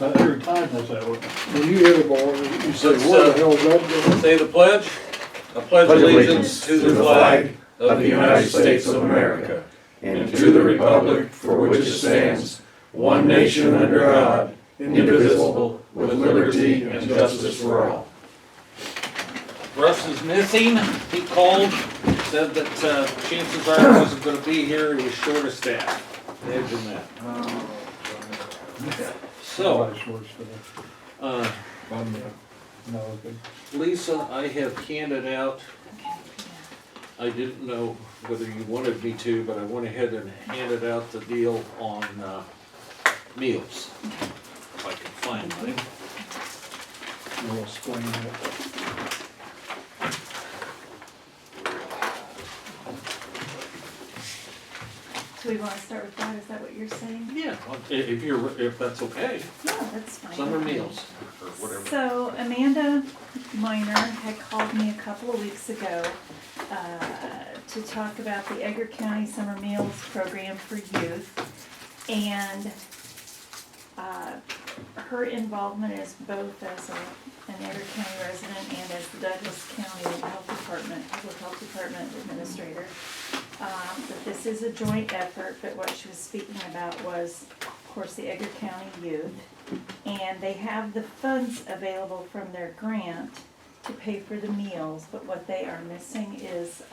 Every time that's that way. When you hit a ball, you say, where the hell is that going? Say the pledge. I pledge allegiance to the flag of the United States of America and to the republic for which it stands, one nation under God, indivisible, with liberty and justice for all. Russ is missing. He called, said that chances are he wasn't going to be here. He was short of staff. Imagine that. So, Everybody sorts for no, okay. Lisa, I have handed out, I didn't know whether you wanted me to, but I went ahead and handed out the deal on meals. If I can find mine. We'll explain that. So we want to start with that, is that what you're saying? Yeah, if that's okay. No, that's fine. Summer meals, or whatever. So Amanda Miner had called me a couple of weeks ago to talk about the Edgar County Summer Meals Program for youth. And her involvement is both as an Edgar County resident and as the Douglas County Public Health Department Administrator. That this is a joint effort, but what she was speaking about was, of course, the Edgar County youth. And they have the funds available from their grant to pay for the meals, but what they are missing is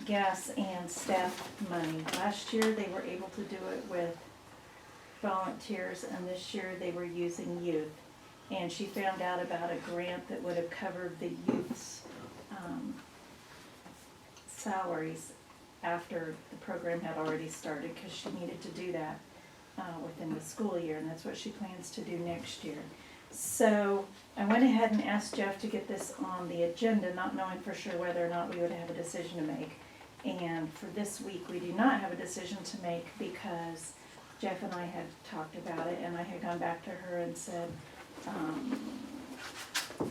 gas and staff money. Last year they were able to do it with volunteers, and this year they were using youth. And she found out about a grant that would have covered the youth's salaries after the program had already started, because she needed to do that within the school year, and that's what she plans to do next year. So I went ahead and asked Jeff to get this on the agenda, not knowing for sure whether or not we would have a decision to make. And for this week, we do not have a decision to make because Jeff and I had talked about it, and I had gone back to her and said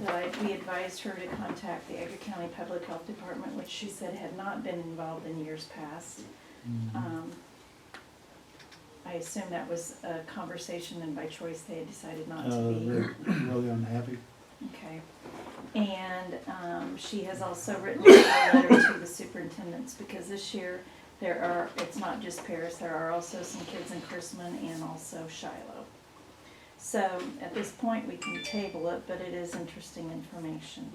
that we advised her to contact the Edgar County Public Health Department, which she said had not been involved in years past. I assume that was a conversation, and by choice they had decided not to be. They're really unhappy. Okay. And she has also written a letter to the superintendents, because this year it's not just Paris, there are also some kids in Chrisman and also Shiloh. So at this point we can table it, but it is interesting information.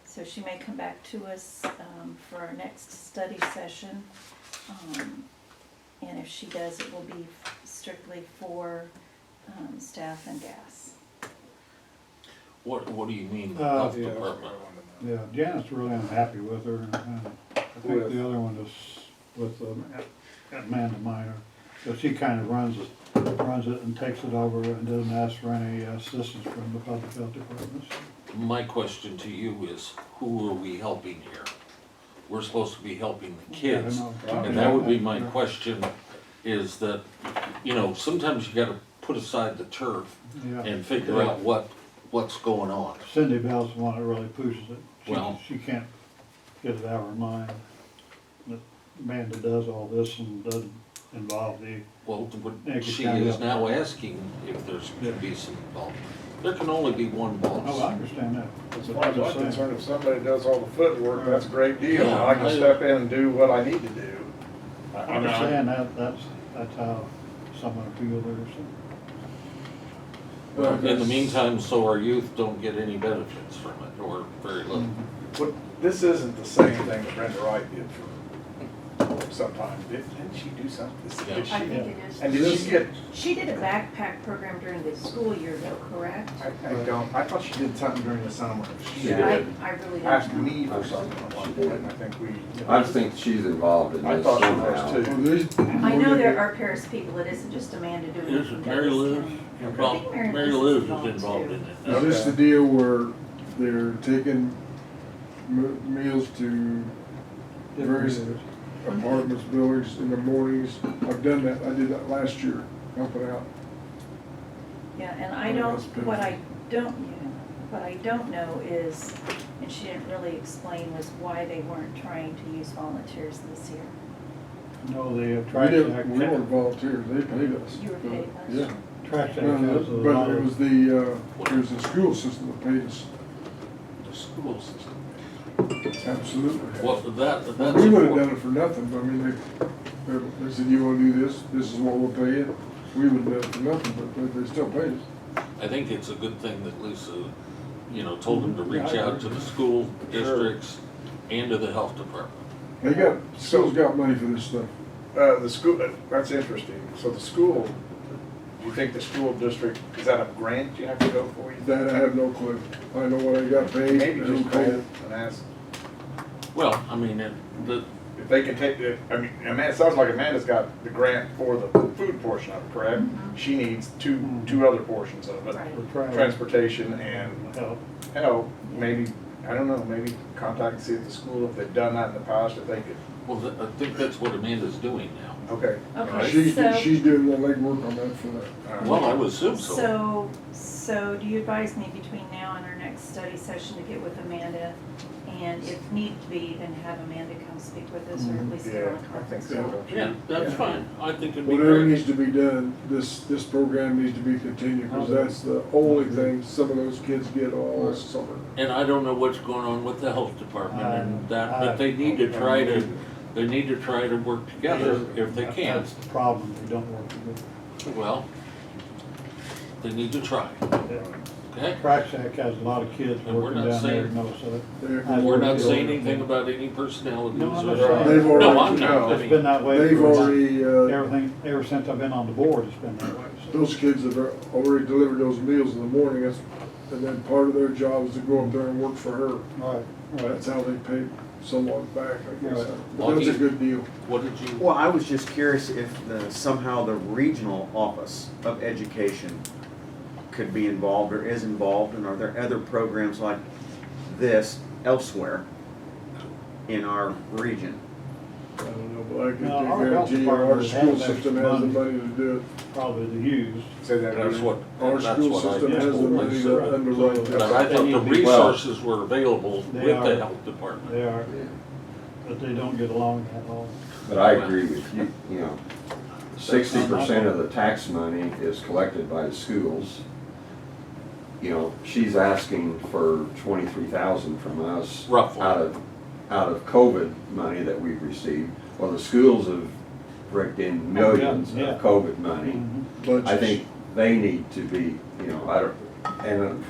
So she may come back to us for our next study session. And if she does, it will be strictly for staff and gas. What do you mean, health yeah. department? Yeah, Janet's really unhappy with her, and I think the other one is with Amanda Miner. So she kind of runs it and takes it over and doesn't ask for any assistance from the public health departments. My question to you is, who are we helping here? We're supposed to be helping the kids, and that would be my question, is that, sometimes you gotta put aside the turf Yeah. and figure out what's going on. Cindy Bell's the one that really pushes it. Well- She can't get it out of her mind that Amanda does all this and doesn't involve the, Well, Yeah, what she kind of. is now asking if there's gonna be some involvement. There can only be one oh, I boss. understand that. As far as I'm concerned, if somebody does all the footwork, that's a great deal. Yeah, I can step in and do what I need to do. I understand that's how someone feel there, so. Well, In the meantime, so our youth don't get any benefits from it, or very little. But this isn't the same thing that Brenda Wright did for sometime. Didn't she do something? Yeah. Did I she? think it is. And did she get, She did a backpack program during the school year though, correct? I thought she did something during the summer. She I did. really Asked don't know. me for something at one point, and I think we. I think she's involved in I this thought she somehow. was too. I know there are Paris people, it isn't just Amanda doing it. Is from it Mary Douglas Liz? County. I Involved- think Mary Liz is involved in it. Is this the deal where they're taking meals to various apartments, buildings in the mornings? I've done that, I did that last year, helping out. Yeah, and what I don't know is, and she didn't really explain, was why they weren't trying to use volunteers this year. No, they have We tried to. didn't, we weren't volunteers, they paid us. You were paid last Yeah, Trash Act Well, has a but lot it of. was the school system that paid us, The school system. absolutely. Well, that's. We would have done it for nothing, but I mean, they said, you wanna do this, this is what we'll pay you. We would have done it for nothing, but they still paid us. I think it's a good thing that Lisa, told them to reach out to the school districts and to the health department. School's got money for this stuff. The school, that's interesting. So the school, do you think the school district, is that a grant you have to go for? That I have no clue. I know what I got paid, Maybe and who just call paid and it. ask Well, I mean, if they can take it. I mean, it sounds like Amanda's got the grant for the food portion of it, correct? She needs two other portions of it. Right. For travel. Transportation and Help. help, maybe, I don't know, maybe contact and see if the school, if they've done that in the past, if they could, I think that's what Amanda's doing now. okay. Okay, She's doing the legwork on that for that. Well, I would assume so. So do you advise me between now and our next study session to get with Amanda? And if need be, then have Amanda come speak with us, or at least get on a Yeah, I think conference so. call. don't you? Yeah, that's Yeah. fine. I think it'd be Whatever great. needs to be done, this program needs to be continued, because that's the only thing some of those kids get all summer. And I don't know what's going on with the health department and that, but they need to try to work together if they can. That's the problem, they don't work together. Well, they need to try, okay? Trash Act has a lot of kids And we're working not down there, saying- so. They're- We're not saying anything about any personalities No, I'm or. not saying- They've No, I'm already, not. I It's mean, been that way. they've for already, everything, ever since I've been on the board, it's been that way, so. those kids have already delivered those meals in the morning, and then part of their job is to go up there and work for her. Right, That's how they pay someone back, I guess. Right. But that's a good deal. What did you? Well, I was just curious if somehow the regional office of education could be involved or is involved, and are there other programs like this elsewhere in our region? I don't know, but I can No, our health guarantee you, our department school has system extra has the money. money to do it. probably to use. Say that That's again. what, Our that's school what I system just has the told money Lisa. to underwrite But that. I thought the They need- resources were available They with the are. health department. They are, but they don't get along that well. But I agree with you, 60% of the tax money is collected by the schools. She's asking for 23,000 from us. Roughly. Out of COVID money that we've received. Well, the schools have raked in millions yeah. of COVID money. Budgets. I think they need to be, and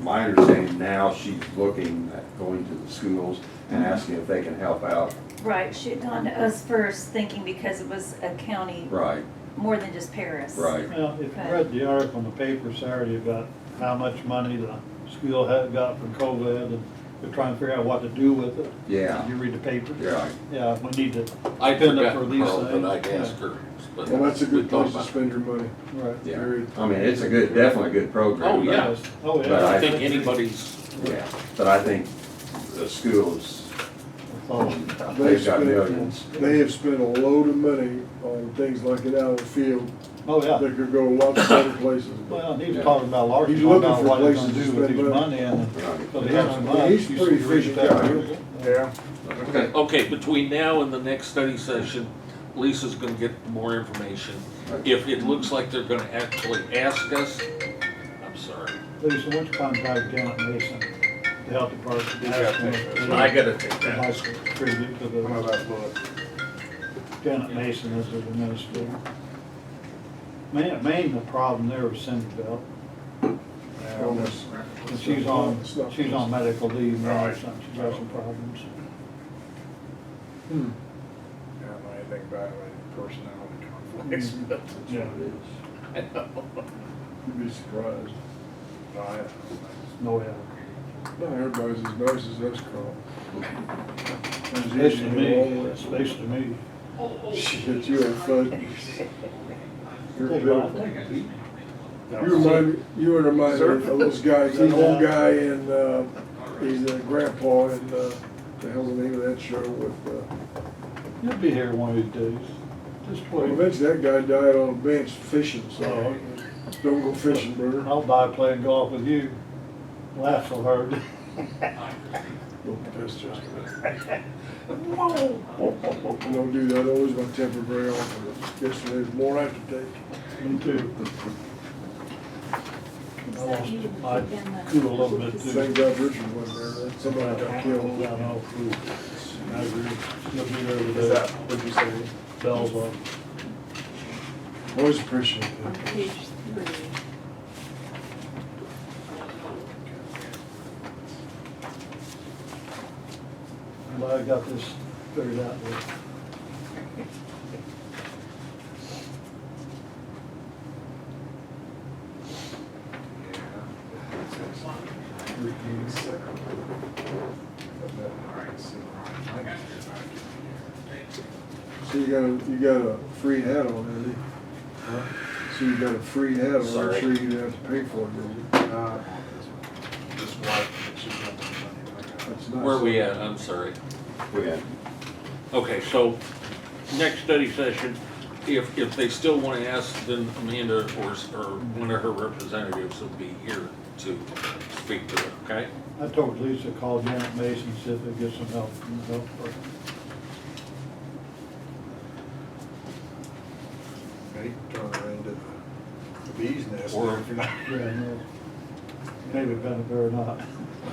my understanding now, she's looking at going to the schools and asking if they can help out. Right, she had gone to us first, thinking because it was a county, Right, more than just Paris. right. Well, if you read the article in the paper Saturday about how much money the school had got from COVID, and they're trying to figure out what to do with it. Yeah. Did you read the paper? You're right. Yeah, we need to I spend it forgot for these Carl, things. but I'd Yeah. ask her. but Well, that's a we good thought place to about it. spend your money. Right. Yeah, Period. I mean, it's definitely a good program. Oh, yeah. Oh, But I yeah. don't think anybody's, Yeah, but I think the schools, They've they've got spent- millions. They have spent a load of money on things like it out in the field Oh, yeah. that could go lots of other places. Well, he was Yeah. talking about large, He's talking looking about for what he's places gonna to do with spend his money. money, and Right. so he has some Yeah, money. he's You pretty should read efficient that guy. article. Yeah. Okay. okay, between now and the next study session, Lisa's gonna get more information. If it looks like they're gonna actually ask us, I'm sorry, Lisa, why don't you contact Janet Mason, the health department? Yeah, ask them I think if so. they I gotta take would that. like to contribute to One of the, that book. Janet Mason is the administrator. Main the problem there was Centerville, Almost. and she's on medical leave now, or Right. something, she's got some problems. I don't know anything about like personality conflicts, but Yeah, I know. You'd be surprised. No, I don't no help. No, everybody's as nice as us, Carl. Especially to me, especially to me. Shit, you are fun. You're Take pitiful. it. You remind me of those guys, that old guy and, he's a grandpa in, the hell's the name of that show with, You'll be here one of these days, just well, wait. eventually that guy died on a bench fishing, so don't go fishing, brother. I'll die playing golf with you. Laugh so hard. Don't piss just don't do that, always my temper very often. Yesterday was more I could take. Me too. So Almost you might keep in the- cool a little bit too. Thank God Richard wasn't there, somebody got killed. Yeah, no, cool. I agree. You'll be there with Is that, the what'd you say? bells on. Always appreciate On that. page 3. I'm glad I got this figured out there. So you got a free hat on, Andy? So you got a free hat on, I'm Sorry. sure you didn't have to pay for it, did you? Just wife, she's got the money. That's nice. Where are we at? I'm sorry. We had, Okay, so next study session, if they still want to ask, then Amanda or one of her representatives will be here to speak to it, okay? I told Lisa, call Janet Mason, see if they get some help from the health department. They turn her into the bee's nest Or- there if you're not. Yeah, no. Maybe better or not.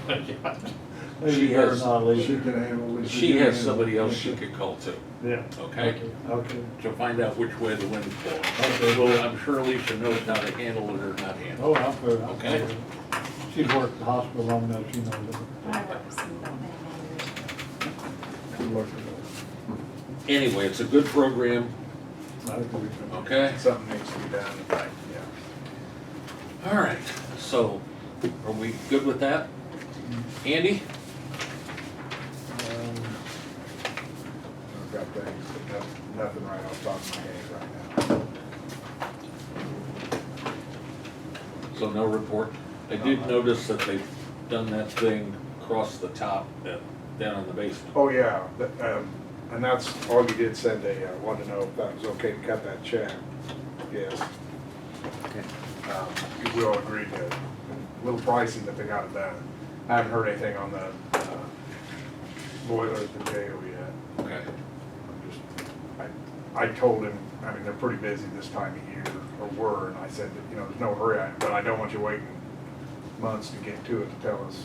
She Maybe better has- not, She Lisa. can handle Lisa. She can has handle somebody else Lisa. she could call too, Yeah. okay? Okay. To find out which way the wind's blowing. Okay. Well, I'm sure Lisa knows how to handle it or not handle Oh, I'm fair. I'm Okay. fair. She's worked at the hospital long enough, she knows it. I work with some about many years. Good luck with it. Anyway, it's a good program, I agree. okay? Something needs to be done, right, yeah. All right, so are we good with that? Andy? I've got things, but nothing right off the top of my head right now. So no report? I did notice that they've done that thing across the top, down in the basement. Oh, yeah, and that's, Augie did send wanted to know if that was okay to cut that check. Yes. We all agreed to, a little pricey, but they got it done. I haven't heard anything on the boiler at the jail yet. Okay. I'm just, I told him, I mean, they're pretty busy this time of year, or were, and I said, that, you know, there's no hurry, but I don't want you waiting months to get to it to tell us,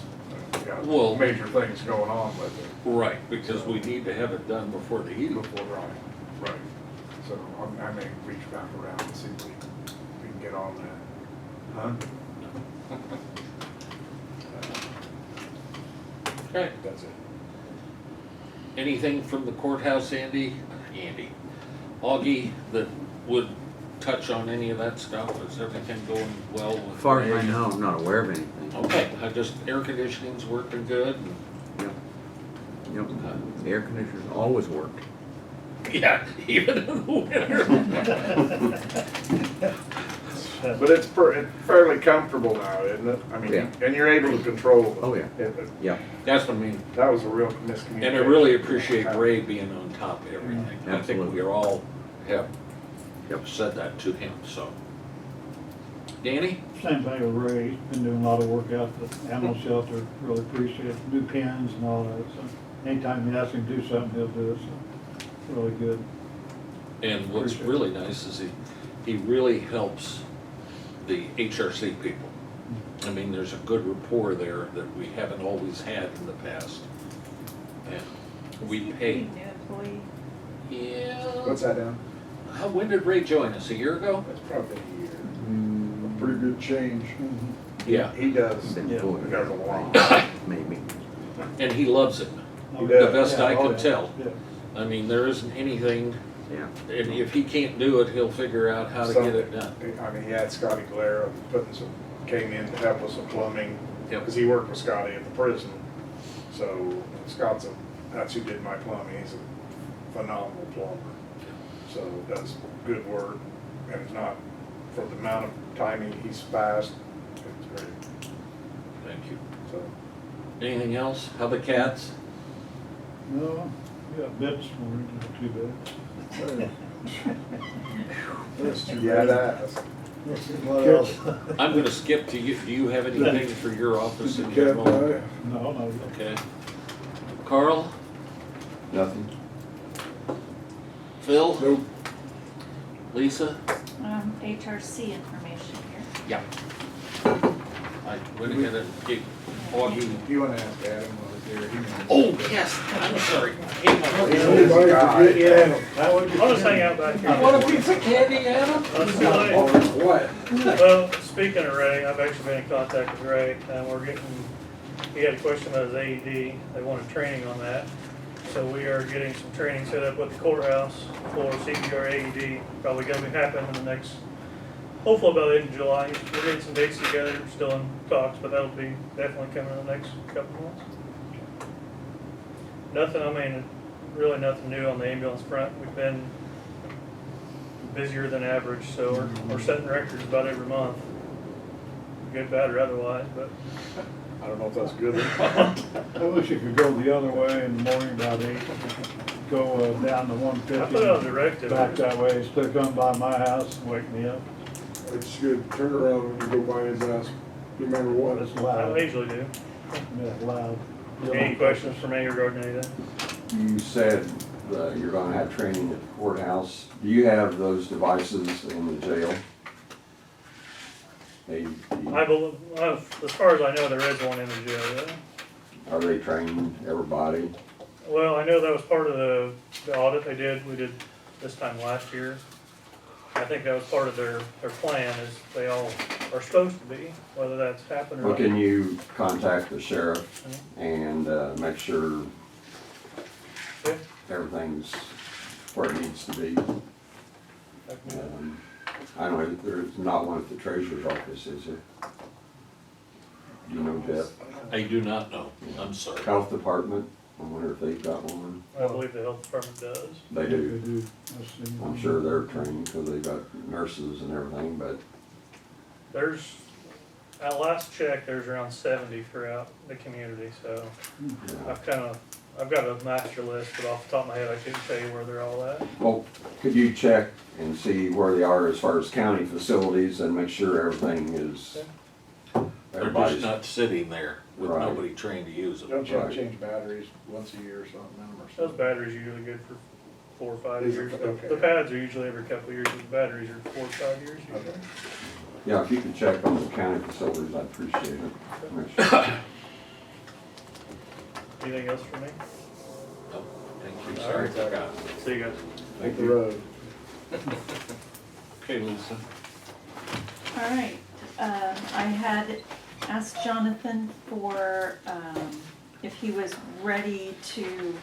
we Well- got major things going on with it. Right, because we need to have it done before the heating. Before, right. So I may reach back around and see if we can get on that. Huh? Okay. That's it. Anything from the courthouse, Andy, Augie, that would touch on any of that stuff? Is everything going well with? As far as I Ray? know, I'm not aware of anything. Okay, I just, air conditioning's working good. Yep. Yep, the air conditioner's always worked. Yeah, even in the winter. But it's fairly comfortable now, isn't it? I mean, Yeah. and you're able to control it. Oh, yeah. Yeah, That's what I mean. That was a real miscommunication. And I really appreciate Ray being on top of everything. I think Absolutely. we all have Yep. said that to him, so. Danny? Same thing with Ray, he's been doing a lot of work out at the animal shelter, really appreciate it, new pens and all that, so anytime you ask him to do something, he'll do it, so, really good. And what's Appreciate it. really nice is he really helps the HRC people. I mean, there's a good rapport there that we haven't always had in the past. And we Pretty pay. new employee. Yeah. What's that down? When did Ray join us? A year ago? That's probably a year. a pretty good change. Yeah. He does, been Yeah. doing he does a it, lot. maybe. And he loves it. Oh, The yeah. best I Yeah, oh, could yeah, tell. yeah. I mean, there isn't anything, Yeah, and if he can't do it, he'll figure out how to get it done. I mean, he had Scotty Galera came in to help with some plumbing, Yep. because he worked with Scotty at the prison. So that's who did my plumbing, he's a phenomenal plumber. So does good work, and it's not, for the amount of time he's fast, it's great, Thank you. so. Anything else? How the cats? No, we got bits this morning, not too That's too Yeah, bad. that's, bad. What else? I'm gonna skip to you. Do you have anything for your office in Cat general? die. No, no. Okay. Carl? nothing. Phil? Nope. Lisa? HRC information here. Yeah. I went ahead and gave Augie. You wanna ask Adam over there? He knows. Oh, yes, I'm sorry. Hang on. He's a busy guy. I'll just hang out back here. Want a piece of candy, Adam? That's too late. What? Well, speaking of Ray, I've actually been in contact with Ray, and he had a question about his AED, they wanted training on that. So we are getting some training set up with the courthouse for CPR AED, probably gonna be happening in the next, hopefully by the end of July. We're getting some dates together, we're still in talks, but that'll be definitely coming in the next couple of months. Nothing, I mean, really nothing new on the ambulance front. We've been busier than average, so we're setting records about every month. Good, bad, or otherwise, but I don't know if that's good or not. I wish you could go the other way in the morning about 8, go down to I 150. put out a directive. Back that way, still come by my house and wake me up. It's good, turn around when you go by his house, no matter what. It's I loud, usually do. it's loud. Any questions for me regarding anything? You said you're gonna have training at the courthouse. Do you have those devices in the jail? I believe, as far as I know, there is one in the jail, yeah. Are they training everybody? Well, I know that was part of the audit we did this time last year. I think that was part of their plan, is they all are supposed to be, whether that's happened or Well, not. can you contact the sheriff and make sure Yeah. everything's where it needs to be? I don't know, there's not one at the treasurer's office, is there? Do you know, Jeff? I do not know, I'm sorry. Health Department, I wonder if they've got one. I believe the health department does. They do. They do. I've seen I'm one. sure they're trained because they've got nurses and everything, but There's, at last check, there's around 70 throughout the community, so yeah. I've got a master list, but off the top of my head, I couldn't tell you where they're all at. Well, could you check and see where they are as far as county facilities and make sure everything is, They're just everybody's, not sitting there with Right. nobody trained to use them. Don't you have Right. to change batteries once a year or something? Or Those something? batteries are usually good for 4 or 5 These are- years. okay. The pads are usually every couple of years, but the batteries are 4 or 5 years usually. Okay. yeah, if you could check on the county facilities, I'd appreciate it. Make sure. Anything else for me? Nope. Thank you, All sorry. right. Forgot. See you guys. Take the road. Okay, Lisa. All right, I had asked Jonathan for, if he was ready to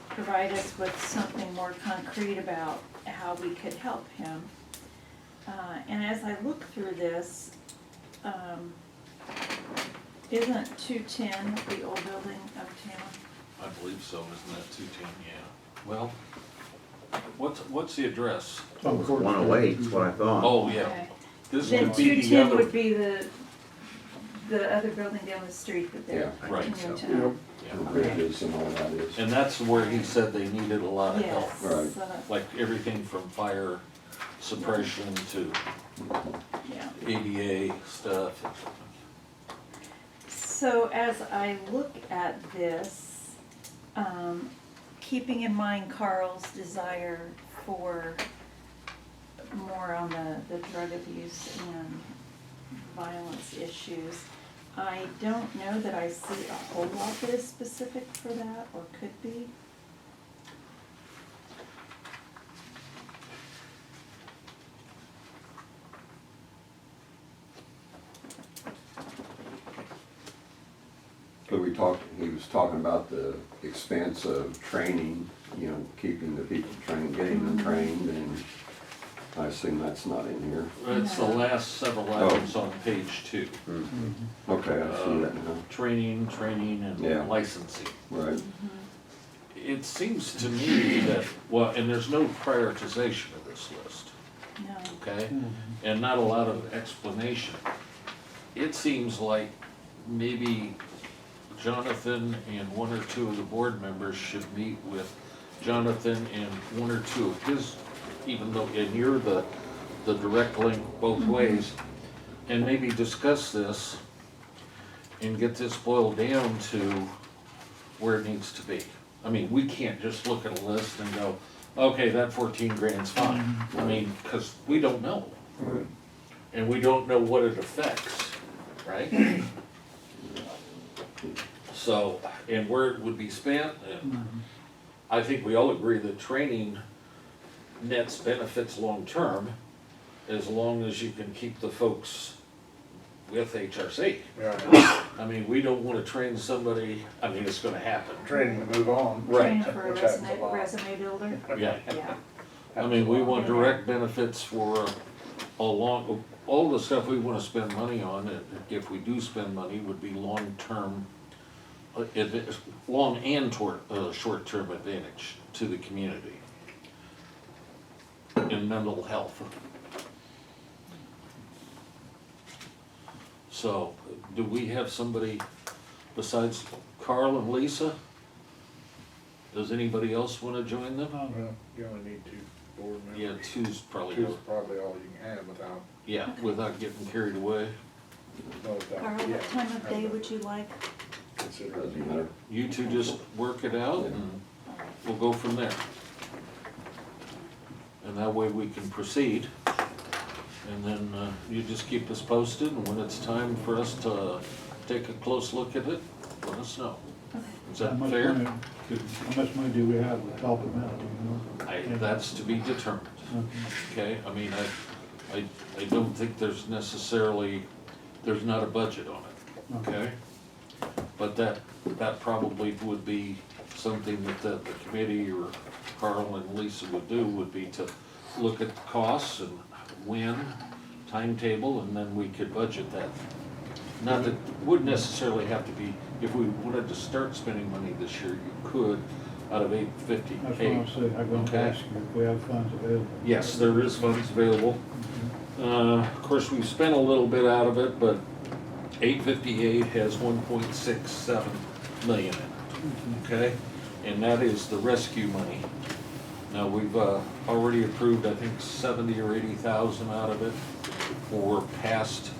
provide us with something more concrete about how we could help him. And as I look through this, isn't 210 the old building uptown? I believe so, isn't that 210, yeah. Well, what's the address? 108 is what I thought. Oh, yeah. Okay. This Then would be the 210 other. would be the other building down the street that they're Yeah. Right. continuing to Yep. own. Yeah. Bridges and all that is. And that's where he said they needed a lot of help. Yes, Right. so that- Like everything from fire suppression to yeah. ADA stuff. So as I look at this, keeping in mind Carl's desire for more on the drug abuse and violence issues, I don't know that I see a whole lot that is specific for that, or could be. But he was talking about the expense of training, you know, keeping the people trained, getting them trained, and I assume that's not in here. It's the last several items on page 2. Okay, I see that now. Training, Yeah. and licensing. Right, It seems to me that, well, and there's no prioritization of this list, No. okay? And not a lot of explanation. It seems like maybe Jonathan and 1 or 2 of the board members should meet with Jonathan and 1 or 2 of his, even though, and you're the direct link both ways, and maybe discuss this and get this boiled down to where it needs to be. I mean, we can't just look at a list and go, okay, that 14 grand's fine. I mean, because we don't know. right. And we don't know what it affects. right? So, and where it would be spent, and I think we all agree that training nets benefits long-term, as long as you can keep the folks with HRC. Yeah, I mean, we don't wanna train somebody, I mean, it's gonna happen. training to move on. Right. Train for a Which happens a resume, lot. resume builder, Yeah, yeah. I mean, we want direct benefits for all the stuff we wanna spend money on, if we do spend money, would be long-term, long and short-term advantage to the community in mental health. So, do we have somebody besides Carl and Lisa? Does anybody else wanna join them? Well, you only need 2 board members. Yeah, two's probably, Two's probably all you can have without, yeah, without getting carried away. Carl, what time of day would you like? consider Doesn't matter. You two just work it out and we'll go from there. And that way we can proceed. And then you just keep us posted, and when it's time for us to take a close look at it, let us know. Okay. Is How that much fair? money- How much money do we have to help them out, do you know? That's to be determined, Okay. okay? I mean, I don't think there's necessarily, there's not a budget on it, okay? But that probably would be something that the committee or Carl and Lisa would do, would be to look at the costs and when, timetable, and then we could budget that. Not that, wouldn't necessarily have to be, if we wanted to start spending money this year, you could, out of 858. That's what I'm saying, I'm going to Okay. ask you if we have funds available. Yes, there is funds available. Of course, we've spent a little bit out of it, but 858 has 1.67 million in it, okay? And that is the rescue money. Now, we've already approved, I think, 70 or 80,000 out of it for past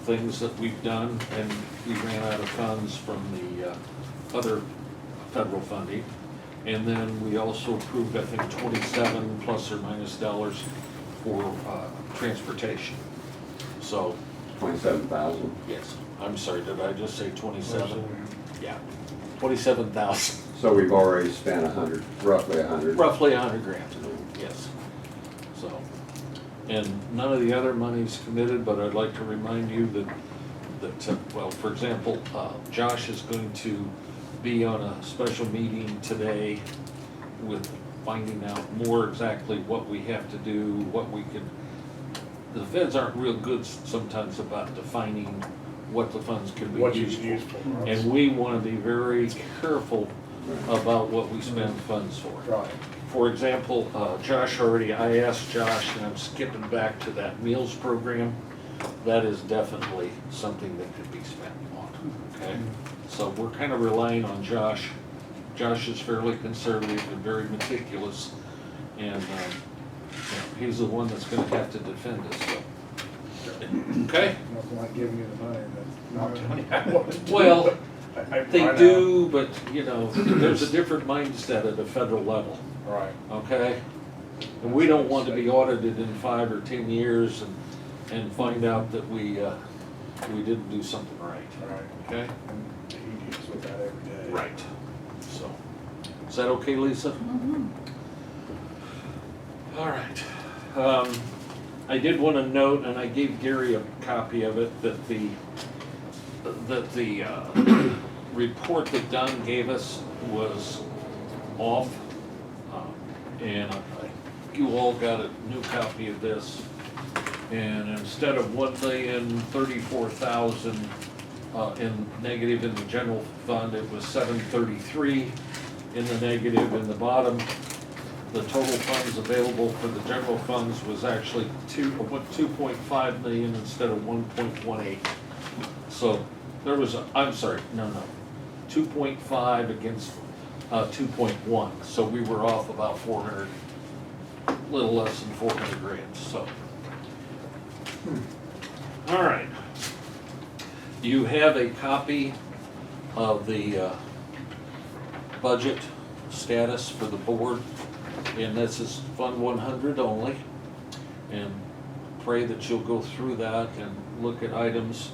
things that we've done, and we ran out of funds from the other federal funding. And then we also approved, I think, 27 plus or minus dollars for transportation. So, 27,000. yes, I'm sorry, did I just say 27? Yeah, 27,000, So we've already spent 100, roughly 100. roughly 100 grand, yes. So, and none of the other money's committed, but I'd like to remind you that well, for example, Josh is going to be on a special meeting today with finding out more exactly what we have to do, what we can, the feds aren't real good sometimes about defining what the funds can be what you used can use for. for. And we want to be very careful about what we spend funds for. Right. For example, I asked Josh, and I'm skipping back to that meals program, that is definitely something that could be spent on, okay? So we're kind of relying on Josh. Josh is fairly conservative and very meticulous, and he's the one that's gonna have to defend us, so. Okay? Nothing like giving you the money and then not telling you what to do. Well, I they know. do, but, there's a different mindset at the federal level. Right. Okay? And we don't want to be audited in 5 or 10 years and find out that we didn't do something right, Right. okay? And he deals with that every day. Right. So, is that okay, Lisa? Mhm. All right. I did want to note, and I gave Gary a copy of it, that the report that Don gave us was off. And you all got a new copy of this. And instead of 1,034,000 in negative in the general fund, it was 733 in the negative. In the bottom, the total funds available for the general funds was actually 2.5 million instead of 1.18. So there was 2.5 against 2.1. So we were off about 400, little less than 400 grand, so. All right. You have a copy of the budget status for the board, and this is Fund 100 only. And pray that you'll go through that and look at items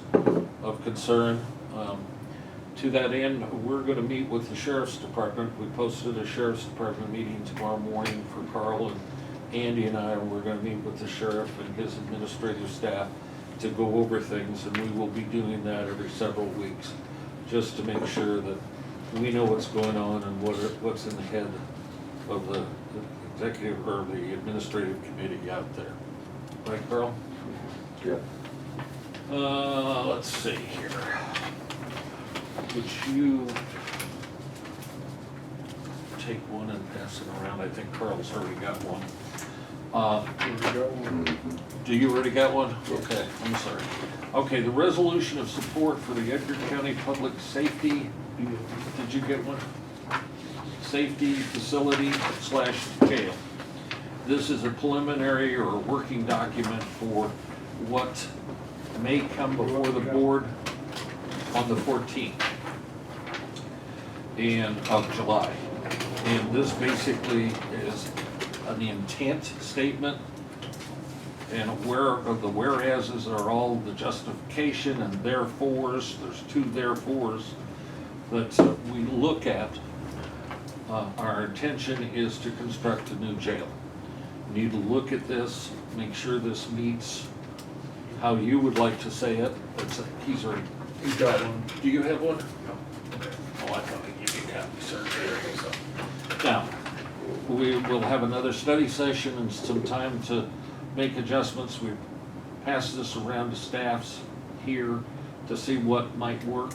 of concern. To that end, we're gonna meet with the sheriff's department. We posted a sheriff's department meeting tomorrow morning for Carl, and Andy and I, we're gonna meet with the sheriff and his administrative staff to go over things, and we will be doing that every several weeks, just to make sure that we know what's going on and what's in the head of the executive or the administrative committee out there. Right, Carl? Yeah. Let's see here. Would you take one and pass it around? I think Carl's already got one. Do you already got one? Okay, I'm sorry. Okay, the resolution of support for the Edgar County Public Safety, did you get one? Safety Facility / jail. This is a preliminary or a working document for what may come before the board on the 14th of July. And this basically is an intent statement, and the whereases are all the justification and therefores. There's 2 therefores that we look at. Our intention is to construct a new jail. We need to look at this, make sure this meets how you would like to say it. He's got one. Do you have one? No. Oh, I thought I'd give you a copy, sir. Now, we will have another study session and some time to make adjustments. We pass this around to staffs here to see what might work,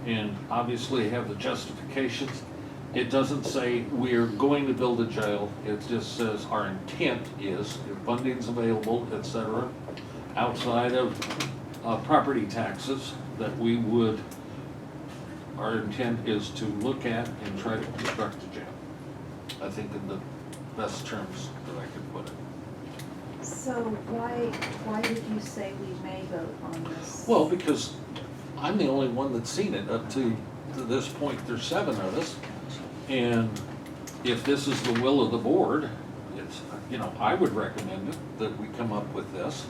and obviously have the justifications. It doesn't say we are going to build a jail. It just says our intent is, if funding's available, et cetera, outside of property taxes, that we would, our intent is to look at and try to construct a jail. I think in the best terms that I could put it. So why did you say we may vote on this? Well, because I'm the only one that's seen it up to this point. There's 7 of us. And if this is the will of the board, it's, I would recommend it, that we come up with this.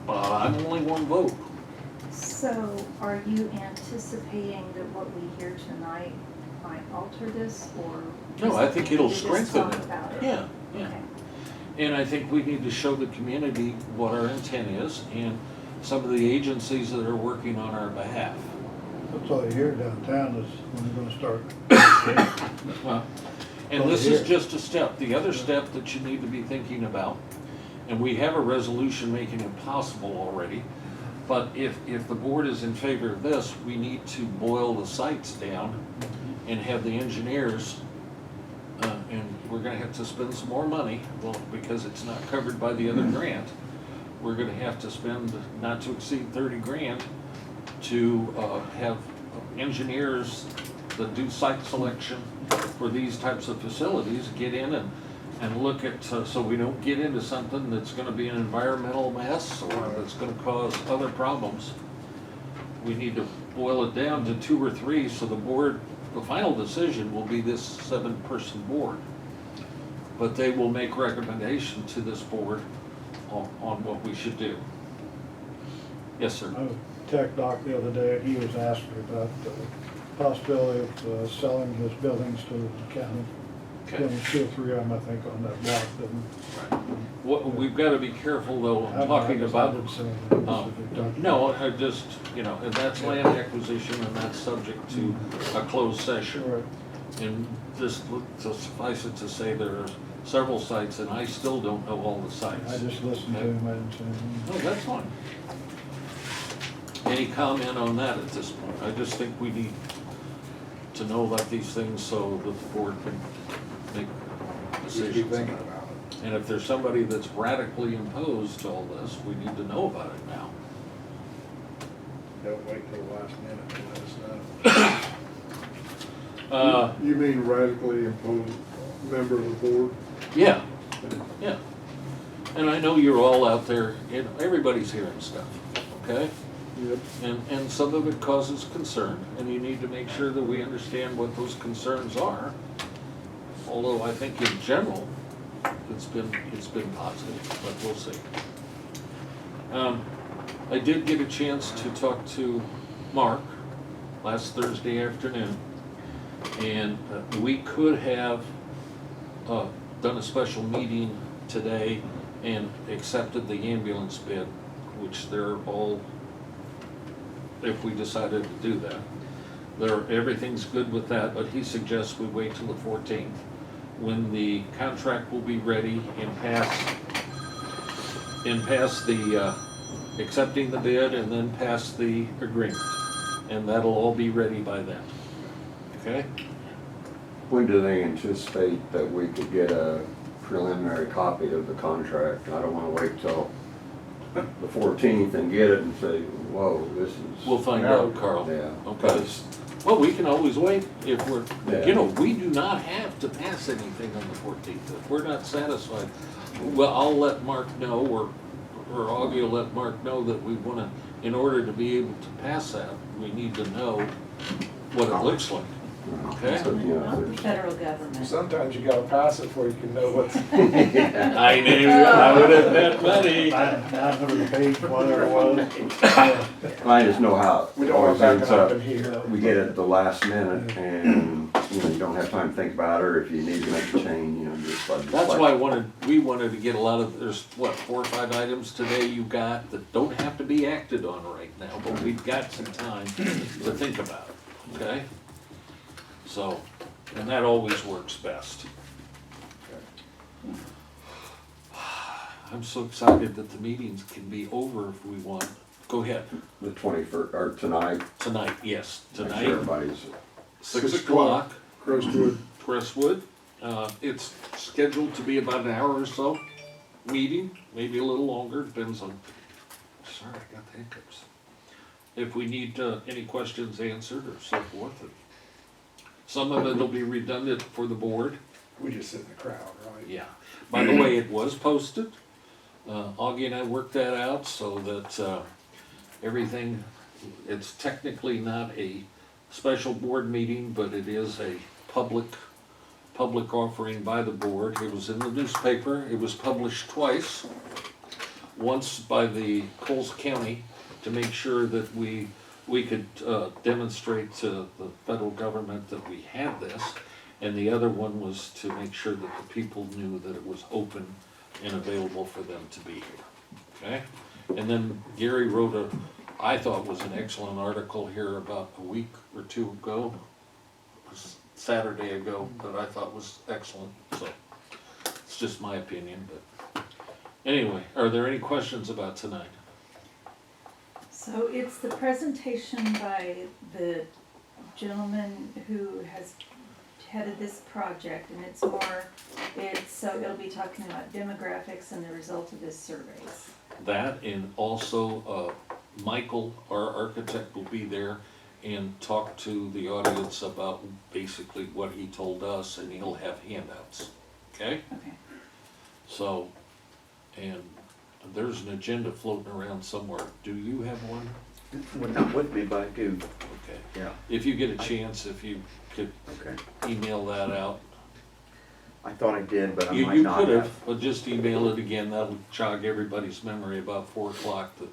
I'm only one vote. So are you anticipating that what we hear tonight might alter this, or? No, I think it'll we just strengthen talk it. about it? Yeah. Okay. And I think we need to show the community what our intent is and some of the agencies that are working on our behalf. That's all you hear downtown is when you're gonna start. Well, and this is just a step. The other step that you need to be thinking about, and we have a resolution making it possible already, but if the board is in favor of this, we need to boil the sites down and have the engineers, and we're gonna have to spend some more money, well, because it's not covered by the other grant. We're gonna have to spend not to exceed 30 grand to have engineers that do site selection for these types of facilities get in and look at, so we don't get into something that's gonna be an environmental mess or that's gonna cause other problems. We need to boil it down to 2 or 3, so the final decision will be this 7-person board. But they will make recommendation to this board on what we should do. Yes, sir. I was tech doc the other day, and he was asking about the possibility of selling his buildings to the county. Okay. Building 2 or 3 of them, I think, on that block. We've got to be careful though, I talking about, didn't say anything. no, I just, and that's land acquisition and that's subject to a closed session. Right. And just to suffice it to say there are several sites and I still don't know all the sites. I just listened to him, I didn't say anything. No, that's fine. Any comment on that at this point? I just think we need to know about these things so that the board can make decisions. Keep thinking about it. And if there's somebody that's radically opposed to all this, we need to know about it now. Don't wait till the last minute to let us know. You mean radically opposed member of the board? Yeah, yeah. And I know you're all out there, everybody's hearing stuff, okay? Yep. And some of it causes concern, and you need to make sure that we understand what those concerns are. Although I think in general, it's been positive, but we'll see. I did get a chance to talk to Mark last Thursday afternoon, and we could have done a special meeting today and accepted the ambulance bid, which they're all, if we decided to do that. Everything's good with that, but he suggests we wait till the 14th, when the contract will be ready and pass the, accepting the bid and then pass the agreement. And that'll all be ready by then. Okay? When do they anticipate that we could get a preliminary copy of the contract? I don't wanna wait till the 14th and get it and say, whoa, this is. We'll find out, Carl. Yeah. Okay. Well, we can always wait if we're, Yeah. you know, we do not have to pass anything on the 14th. If we're not satisfied, well, I'll let Mark know, or Augie will let Mark know that we wanna, in order to be able to pass that, we need to know what it looks like. Okay? So, you know, Not the there's- federal government. Sometimes you gotta pass it before you can know what's. I knew I would have bet money. 900 page, whatever it was. I just know how We it don't want always that ends to up. happen here. We get it at the last minute and, you know, you don't have time to think about it, or if you need to make a change, you know, just like. That's why we wanted to get a lot of, there's what, 4 or 5 items today you got that don't have to be acted on right now, but we've got some time to think about it, okay? So, and that always works best. I'm so excited that the meetings can be over if we want. Go ahead, The 21st, or tonight. tonight, yes, Make sure tonight, everybody's, 6 o'clock. Crestwood. Crestwood. It's scheduled to be about an hour or so meeting, maybe a little longer, depends on, sorry, I got the hiccups. If we need any questions answered or so forth. And some of it will be redundant for the board. We just sit in the crowd, right? Yeah. By the way, it was posted. Augie and I worked that out so that everything, it's technically not a special board meeting, but it is a public offering by the board. It was in the newspaper. It was published twice. Once by the Coles County to make sure that we could demonstrate to the federal government that we had this. And the other one was to make sure that the people knew that it was open and available for them to be here, okay? And then Gary wrote I thought was an excellent article here about a week or 2 ago, Saturday ago, that I thought was excellent, so it's just my opinion, but anyway, are there any questions about tonight? So it's the presentation by the gentleman who has headed this project, and so it'll be talking about demographics and the result of his surveys. That, and also Michael, our architect, will be there and talk to the audience about basically what he told us, and he'll have handouts, okay? Okay. So, and there's an agenda floating around somewhere. Do you have one? Well, not with me, but I do. Okay. Yeah. If you get a chance, if you could Okay. email that out. I thought I did, but I You might not could have. have, but just email it again. That'll jog everybody's memory about 4 o'clock that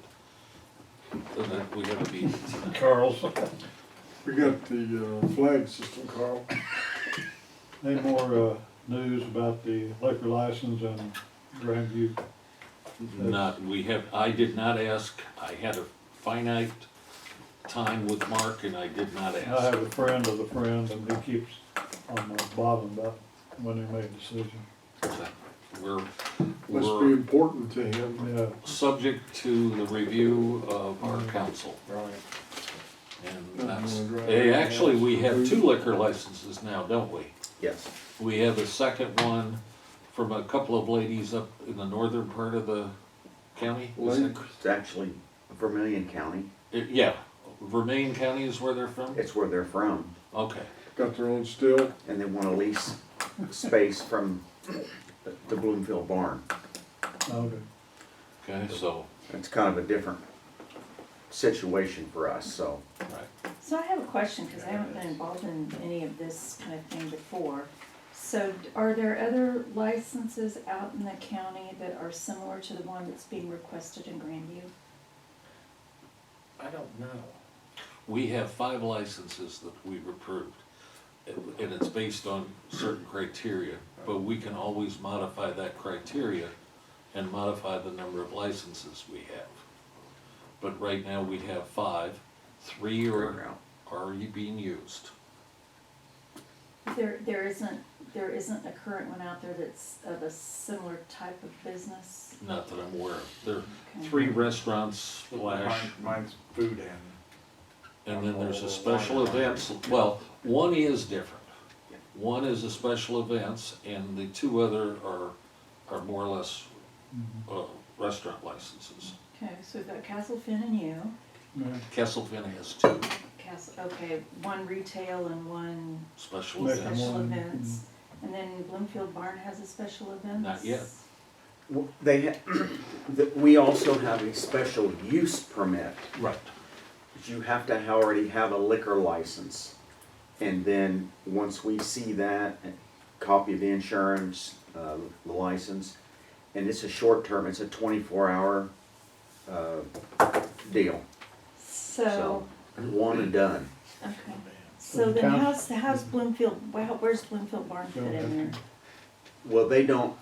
we have a meeting tonight. Carl's, We got the flag system, Carl. any more news about the liquor license in Grandview? I did not ask. I had a finite time with Mark and I did not I ask. have a friend of a friend, and he keeps on bothering about when he made a decision. We're, Must be we're important to him. Yeah, subject to the review of our council. Right. And that's, actually, we have 2 liquor licenses now, don't we? Yes. We have a second one from a couple of ladies up in the northern part of the county. Is it- It's actually Vermilion County. Yeah, Vermain County is where they're from? It's where they're from. Okay, Got their own still. And they want to lease space from the Bloomfield barn. okay. okay, so, It's kind of a different situation for us, so. right. So I have a question, because I haven't been involved in any of this kind of thing before. So are there other licenses out in the county that are similar to the one that's being requested in Grandview? I don't know. We have 5 licenses that we've approved, and it's based on certain criteria, but we can always modify that criteria and modify the number of licenses we have. But right now, we have 5, 3 are already being used. There isn't a current one out there that's of a similar type of business? Not that I'm aware of. There are Okay. 3 restaurants, Flash, Mine's food and then there's a special events. Well, one is different. One is a special events, and the 2 other are more or less restaurant licenses. Okay, so we've got Castle Finn and you. Yeah. Kesselfin has 2 Okay, one retail and one special Make events. special one, events. And then Bloomfield Barn has a special event? Not yet. We also have a special use permit, Right. but you have to already have a liquor license. And then, once we see that, a copy of the insurance, the license, and it's a short term, it's a 24-hour deal. So, One and done. okay. So then how's Bloomfield, where's Bloomfield Barn fit in there? Well, they don't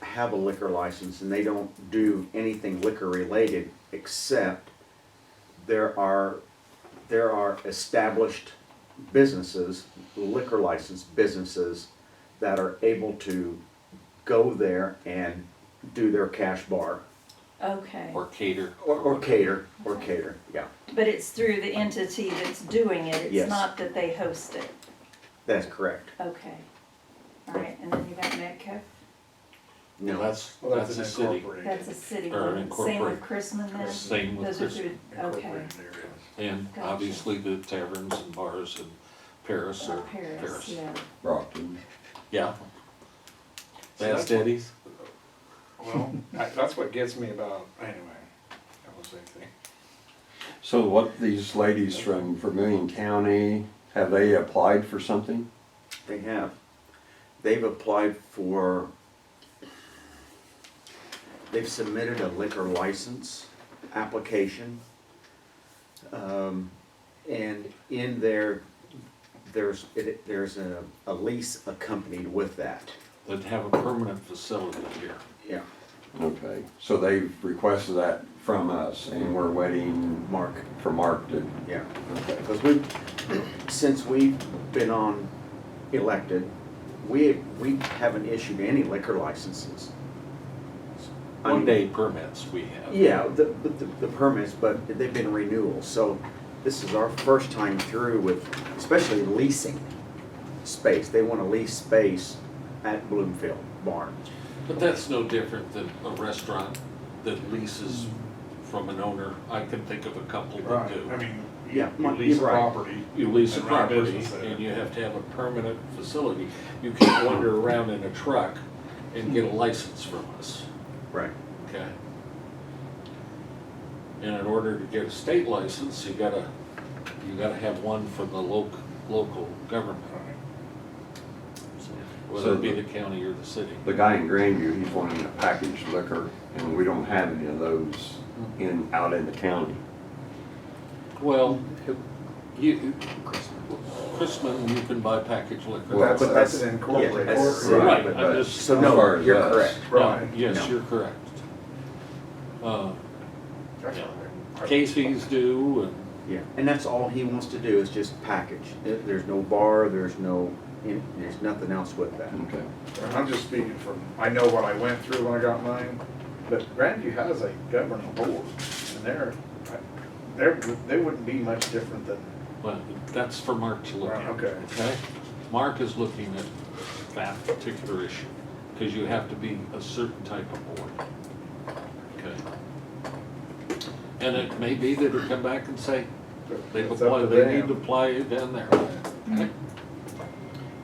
have a liquor license, and they don't do anything liquor related, except there are established businesses, liquor licensed businesses, that are able to go there and do their cash bar, Okay, Or cater. or cater, yeah, but it's through the entity that's doing it, Yes. it's not that they host it? that's correct. Okay. All right, and then you got Metcalf, No, that's and a city. that's a city Or one, same incorporate. with Chrisman then? Same with Those are Chrisman. through, okay, And Gotcha. obviously the taverns and bars in Paris or are Paris, yeah. Brockton. Yeah. So Fast that's what- Eddie's. Well, that's what gets me about, anyway, that was the thing. So what, these ladies from Vermillion County, have they applied for something? They have. They've applied for, they've submitted a liquor license application. And in there, there's a lease accompanied with that. That have a permanent facility here. Yeah. Okay, so they've requested that from us, and we're waiting Mark, for Mark to, yeah. okay. Because since we've been elected, we haven't issued any liquor licenses. I mean, 1-day permits we have. yeah, the permits, but they've been renewals, so this is our first time through with, especially leasing space. They want to lease space at Bloomfield Barn. But that's no different than a restaurant that leases from an owner. I can think of a couple that Right, do. I mean, Yeah, you lease you're right. property. You lease a and run property business there. and you have to have a permanent facility. You can't wander around in a truck and get a license from us, Right. okay? And in order to get a state license, you gotta have one from the local government, whether it be the county or the city. The guy in Grandview, he's wanting a packaged liquor, and we don't have any of those out in the county. Well, Chrisman, you can buy packaged liquor. Well, But that's an incorporated. Yeah, that's- area. Right, but- I'm just. So As far no, as you're us. correct. Right. Yes, No. you're correct. That's Yeah. right. Casey's do, and Yeah, and that's all he wants to do is just package. There's no bar, there's nothing else with that. Okay. And I'm just speaking from, I know what I went through when I got mine, but Grandview has a governing board, and they wouldn't be much different than, well, that's for Mark to look at. Okay. Okay? Mark is looking at that particular issue, because you have to be a certain type of board. Okay? And it may be that he'll come back and say, they it's up to need to them. apply it down there. Okay?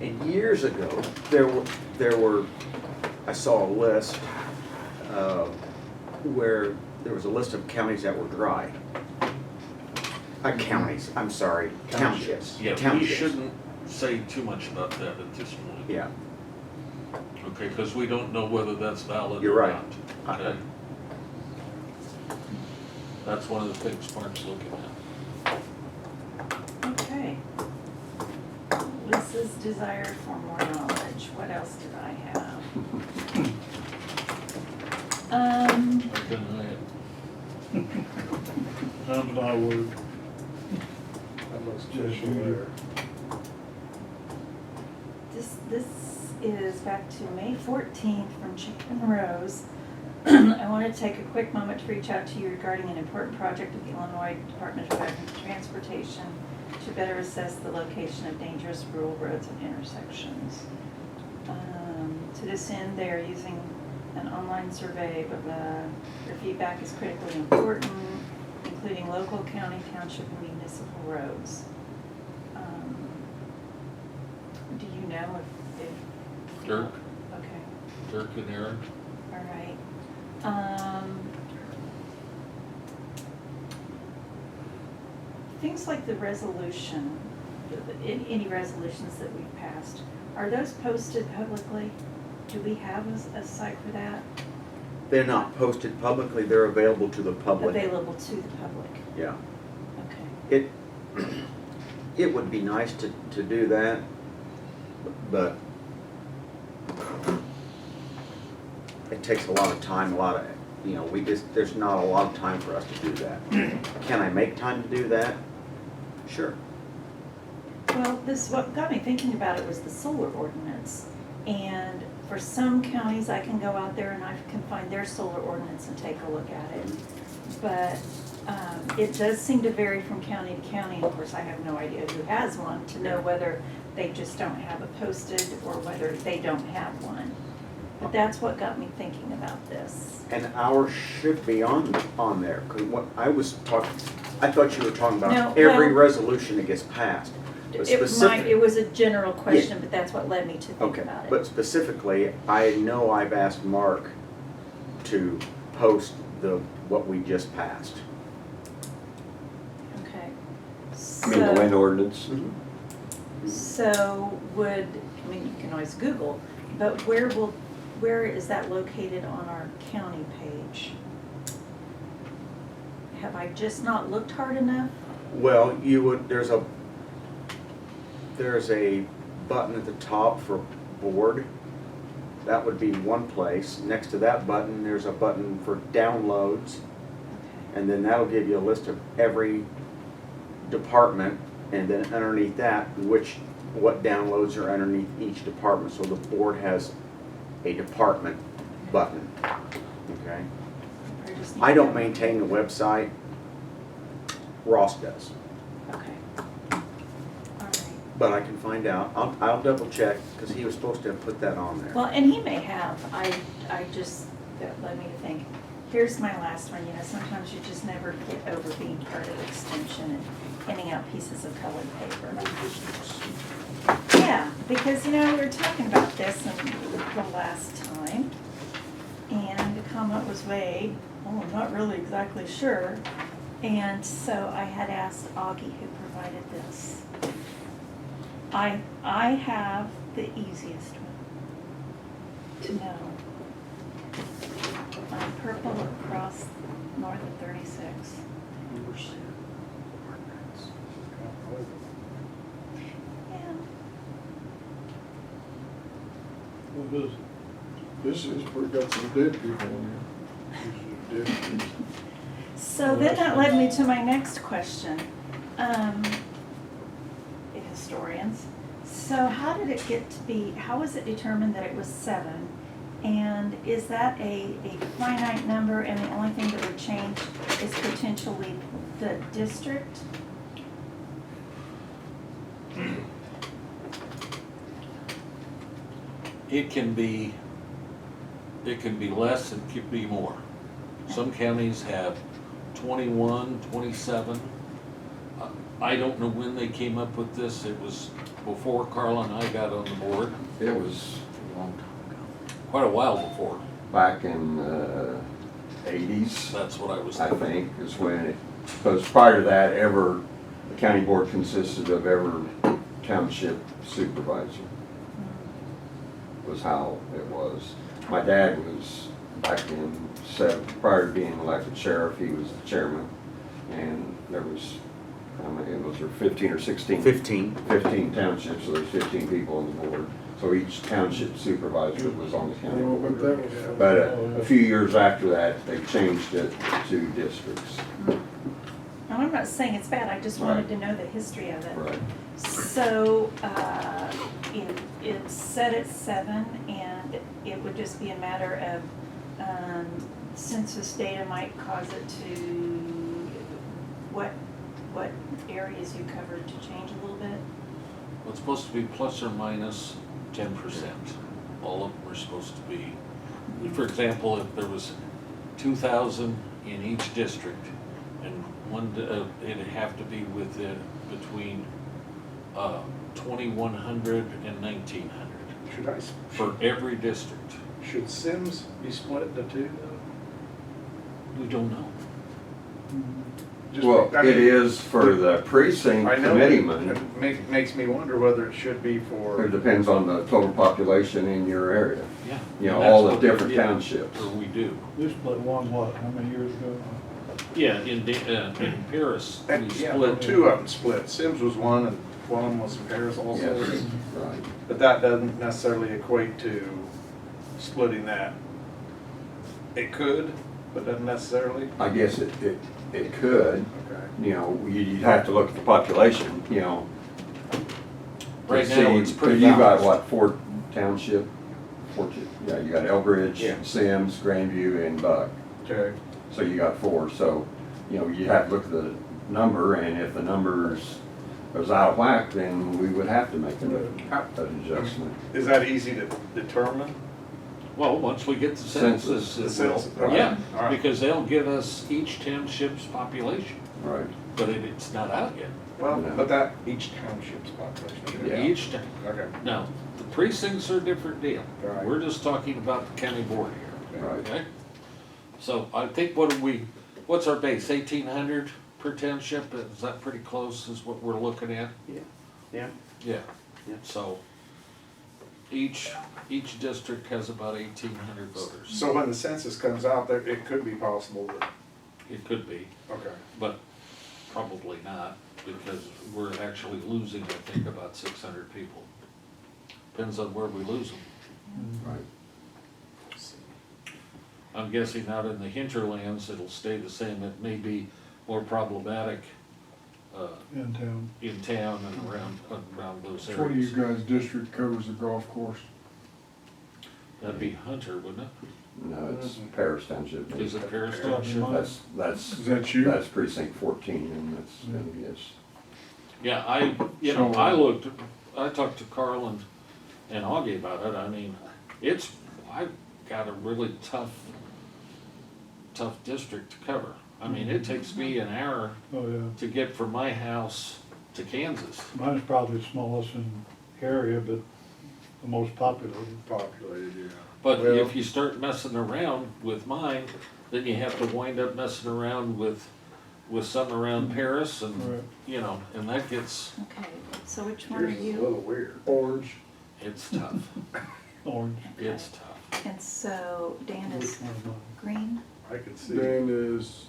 And years ago, there were, I saw a list where there was a list of counties that were dry. Counties, I'm sorry, townships. Yeah, we Townships. shouldn't say too much about that at this point. Yeah, Okay, because we don't know whether that's valid You're or right. not. Okay? That's one of the things Mark's looking at. Okay. Lisa's desire for more knowledge. What else did I have? I deny it. That's not a word. That looks just there. This is back to May 14th from Chicken Rose. I want to take a quick moment to reach out to you regarding an important project of the Illinois Department of Transportation to better assess the location of dangerous rural roads and intersections. To this end, they are using an online survey, but their feedback is critically important, including local, county, township, and municipal roads. Do you know if Dirk, okay, Dirk and Aaron. all right. Things like the resolution, any resolutions that we've passed, are those posted publicly? Do we have a site for that? They're not posted publicly, they're available to the public. Available to the public? Yeah. Okay. It would be nice to do that, but it takes a lot of time, there's not a lot of time for us to do that. Can I make time to do that? Sure. Well, what got me thinking about it was the solar ordinance. And for some counties, I can go out there and I can find their solar ordinance and take a look at it. But it does seem to vary from county to county. Of course, I have no idea who has one to know whether they just don't have it posted or whether they don't have one. But that's what got me thinking about this. And ours should be on there, because what I was talking, I thought you were talking about No, every well, resolution that gets passed. But It was a general question, but that's what led me to think Okay, about it. but specifically, I know I've asked Mark to post what we just passed. Okay. I mean, the wind So, ordinance. you can always Google, but where is that located on our county page? Have I just not looked hard enough? Well, there's a button at the top for board. That would be one place. Next to that button, there's a button for downloads. And then that'll give you a list of every department, and then underneath that, what downloads are underneath each department. So the board has a department button, okay? Or just need I don't to- maintain the website, Ross does, Okay. All right. but I can find out. I'll double check, because he was supposed to have put that on there. Well, and he may have. That led me to think, here's my last one. Sometimes you just never get over being part of extension and handing out pieces of colored paper. Yeah, because, we were talking about this the last time, and the comment was made, oh, I'm not really exactly sure. And so I had asked Augie, who provided this. I have the easiest one to know. On purple across north of 36. Yeah. What is it? This is, we've got some dead people in here. These are dead people. So then that led me to my next question. Historians. So how did it get to be, how was it determined that it was 7? And is that a finite number and the only thing that would change is potentially the district? It can be less, it could be more. Some counties have 21, 27. I don't know when they came up with this. It was before Carl and I got on the board. It was a long time ago. Quite a while before. Back in the 80s, That's what I was I thinking. think, is when it, because prior to that, the county board consisted of every township supervisor, was how it was. My dad was back in prior to being elected sheriff, he was the chairman. And there was, how many, was there 15 or 16? 15. 15 townships, so there's 15 people on the board. So each township supervisor was on the I county don't know board. about that one. But a few years after that, they changed it to districts. And I'm not saying it's bad, I just wanted to know the history of it. Right. So, it's set at 7, and it would just be a matter of, census data might cause it to, what areas you covered to change a little bit? Well, it's supposed to be plus or minus 10%. All of them are supposed to be, for example, if there was 2,000 in each district, and it'd have to be within, between 2,100 and 1,900 Should I, for every district. should Sims be split into two though? We don't know. Just- Well, I mean, it is for the precinct I know, committeeman. it makes me wonder whether it should be It for, depends on the total population in your area. Yeah. You know, And that's all the what- different yeah, townships. Or we do. We split one, what, how many years ago? Yeah, in Paris, we and yeah, split. two of them split. Sims was one and one was in Paris also. Yes, right. But that doesn't necessarily equate to splitting that. It could, but doesn't necessarily. I guess it could, Okay. you know, you'd have to look at the population, you know. to Right now, see, it's pretty you got balanced. what, four township? Yeah, you got Elbridge, Yeah. Sims, Grandview, and Buck. Okay. So you got four, so, you know, you have to look at the number, and if the numbers goes out of whack, then we would have to make an adjustment. Is that easy to determine? Well, once we get the Census. census, The it census, will. okay. Yeah, All right. because they'll give us each township's population, Right. but it's not out yet. Well, No. but that, each township's population. Yeah. Each town. Okay. Now, the precincts are a different deal. Right. We're just talking about the county board here, Right. okay? So I think what's our base, 1,800 per township? Is that pretty close is what we're looking at? Yeah. Yeah. So each district has about 1,800 voters. So when the census comes out, there, it could be possible that, It could be, okay. but probably not, because we're actually losing, I think, about 600 people. Depends on where we lose them. Right. I'm guessing out in the hinterlands, it'll stay the same. It may be more problematic In town. in town and around those Which one of you areas. guys' district covers the golf course? That'd be Hunter, wouldn't it? No, it's Paris Township. Is it Paris Yeah. Township? Is that you? That's precinct 14, and yes. Yeah, I talked to Carl and Augie about it. I mean, I've got a really tough district to cover. I mean, it takes me an hour Oh, yeah. to get from my house to Kansas. Mine's probably the smallest in area, but the most populated. Populated, yeah. But Well- if you start messing around with mine, then you have to wind up messing around with some around Paris and, Right. you know, and that gets, Okay, so which one are Yours is a you? little weird. Orange. it's tough. Orange. It's tough. And so Dan Which is one is mine? green? I could see. Dan is,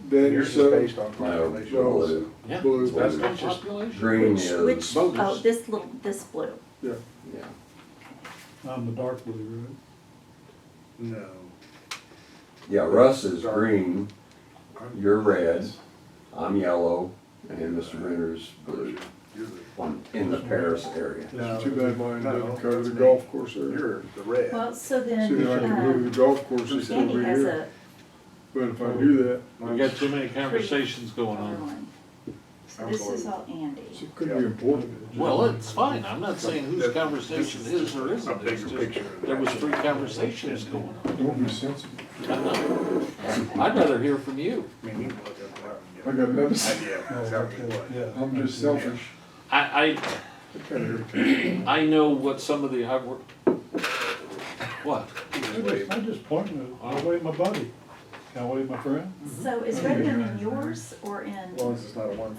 Dan Yours is is based on No, population. blue. Yeah. blue. That's Total just- population. Green Which is, oh, voters. this blue. Yeah. yeah. I'm the dark blue, right? No. Yeah, Russ is green, you're red, I'm yellow, and Mr. Renner's blue, You're in the Paris area. It's too bad mine No, doesn't cover that's the me. golf course area. You're the red. Well, so See, then, I can move the golf course, it's still Andy be has here. a But if I do that, We got too many conversations going other on. one. So I'm this is going- all Andy. it could be important. Well, it's fine. I'm not saying whose conversation is or A isn't. It's bigger just, picture. there was 3 conversations going on. Don't be sensitive. I know. I'd rather hear from you. I mean, you can look up that I one. got another, Yeah, Oh, exactly okay, what. yeah. I'm just selfish. I It kinda irritates. I know what some of the, what? I just pointed, I'll wave my buddy. Can I wave my friend? So is Redmond in yours or in? As long as it's not a one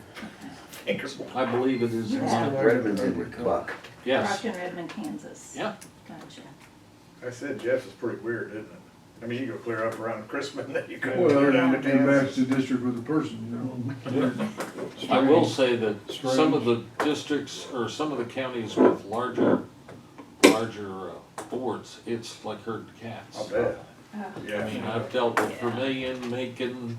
finger. I believe it is. You have Redmond's in Buck. Yes. Rock in Redmond, Kansas. Yeah. Gotcha. I said Jeff's is pretty weird, isn't it? I mean, you go clear up around Christmas, and then you go Well, down to you match Kansas. the district with the person, you know? Yeah. I will say that Strange. some of the districts, or some of the counties with larger boards, it's like herding cats. I'll bet, Oh. I mean, yeah. I've dealt with Yeah. Vermillion, Macon,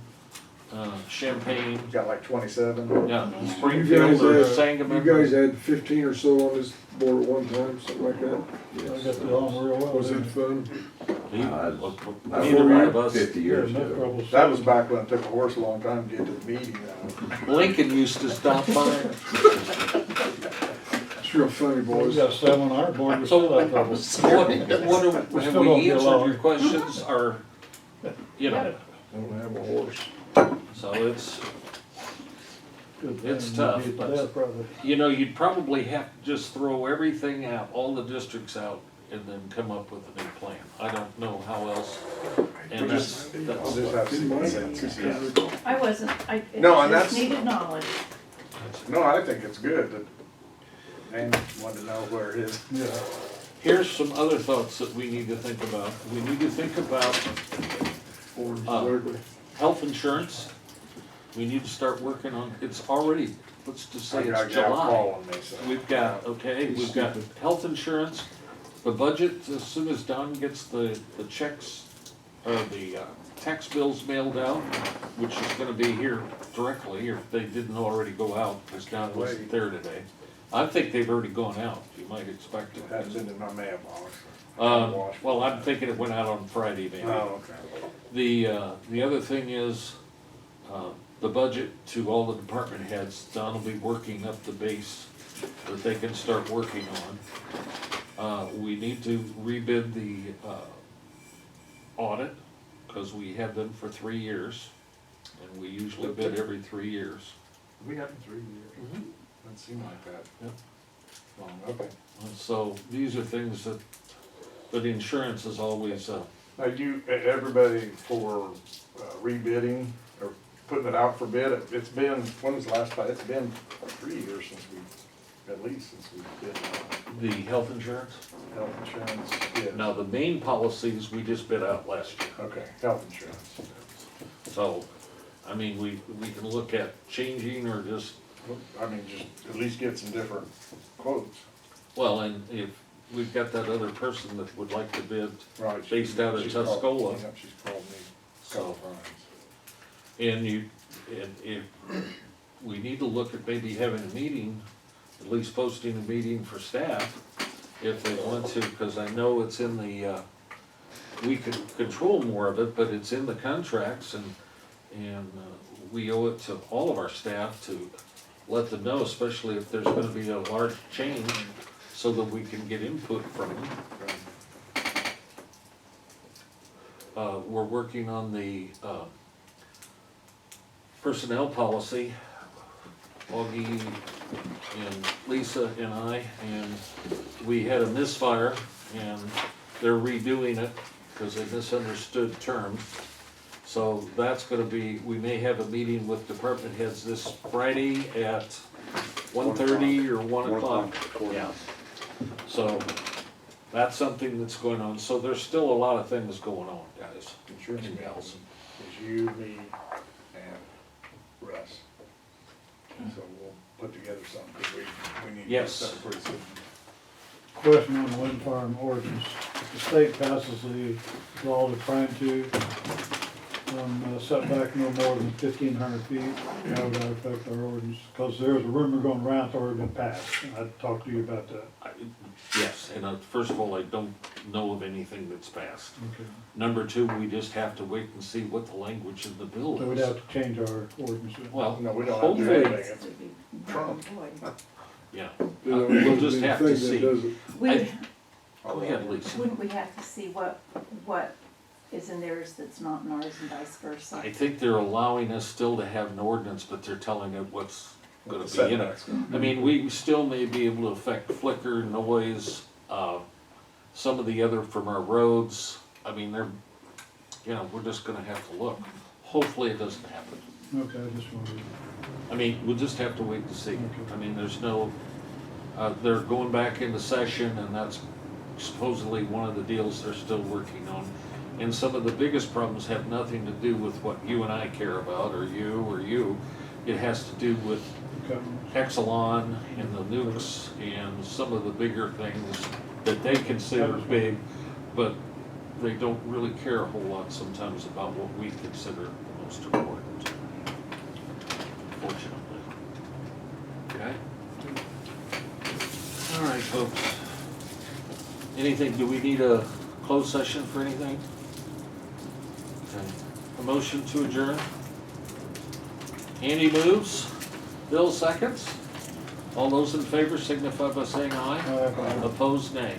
Champaign, Got like 27. yeah, Yeah. You Springfield guys or had, Sangamon. you guys had 15 or so on this board at one time, something like that? I got the on real well. Was it didn't fun? Neither one of us. 50 I? years Yeah, enough ago. trouble. That was back when it took a horse a long time to get to the meeting. Lincoln used to stop by. It's real funny, We boys. got 7 on our board, we So still have trouble. Have still we don't get answered along. your questions, or, you know, I don't have a horse. so it's, Good It's thing, tough, beat but- that probably. you know, you'd probably have to just throw everything out, all the districts out, and then come up with a new plan. I don't know how else, and that's, I'll that's, just have to see Didn't mind consensus, it. yeah. I wasn't, it No, and just that's- needed knowledge. No, I think it's good that Andy wanted to know where it is. Yeah. here's some other thoughts that we need to think about. We need to think about Exactly. health insurance. We need to start working on, it's already, let's just say I got a it's gal July. calling me, so. We've got, okay, we've got health insurance, the budget, as soon as Don gets the checks, or the tax bills mailed out, which is gonna be here directly, or if they didn't already go out, because Don wasn't there today. I think they've already gone out, you might expect It hasn't it. been in my mailbox. Well, I'm thinking it went out on Friday maybe. Oh, okay. The other thing is, the budget to all the department heads, Don will be working up the base that they can start working on. We need to rebid the, audit, cause we had them for 3 years, and we usually bid every 3 years. We had 3 years. Doesn't seem like that. Yep. Okay. And so, these are things that, but insurance is always, Now everybody for rebidding or putting it out for bid, it's been, when was the last time? It's been 3 years since at least since we bid the health insurance. health insurance. Yes. Now, the main policies, we just bid out last year. Okay, health insurance. So, I mean, we can look at changing or just, I mean, just at least get some different quotes. well, and if we've got that other person that would like to bid, Right. Based out of she's called- Tuscola. yeah, she's called me a So- couple times. and if, we need to look at maybe having a meeting, at least posting a meeting for staff, if they want to, because I know it's in the, we could control more of it, but it's in the contracts, and we owe it to all of our staff to let them know, especially if there's gonna be a large change, so that we can get input from them. We're working on the, personnel policy, Augie and Lisa and I, and we had a misfire, and they're redoing it, because they misunderstood terms. So that's gonna be, we may have a meeting with department heads this Friday at 1:30 or 1:00. Yeah. So, that's something that's going on, so there's still a lot of things going on, guys. Insurance and meeting gals. is you, me, and Russ. So we'll put together something, because we need to get Yes. something pretty soon. Question on the wind farm ordinance. If the state passes the law they're trying to, setback no more than 1,500 feet, how would that affect our ordinance? Because there's a rumor going around it's already been passed. I'd talk to you about that. Yes, and first of all, I don't know of anything that's passed. Okay. Number two, we just have to wait and see what the language of the bill So we'd is. have to change our ordinance. Well, No, we don't have to do hopefully, anything. It would be Trump. void. yeah. We'll just have to see. We, Go ahead, Lisa. wouldn't we have to see what is in theirs that's not in ours and vice versa? I think they're allowing us still to have an ordinance, but they're telling it what's gonna The be in it. setbacks. I mean, we still may be able to affect flicker, noise, some of the other from our roads. I mean, they're, we're just gonna have to look. Hopefully it doesn't happen. Okay, I just wanted, I mean, we'll just have to wait to see. I mean, there's no, they're going back into session, and that's supposedly one of the deals they're still working on. And some of the biggest problems have nothing to do with what you and I care about, or you. It has to do with Exelon and the nukes and some of the bigger things that they consider big, but they don't really care a whole lot sometimes about what we consider the most important, fortunately. Okay? All right, folks. Anything, do we need a closed session for anything? Okay. A motion to adjourn? Andy moves. Bill seconds. All those in favor signify by saying aye. Opposed, nay.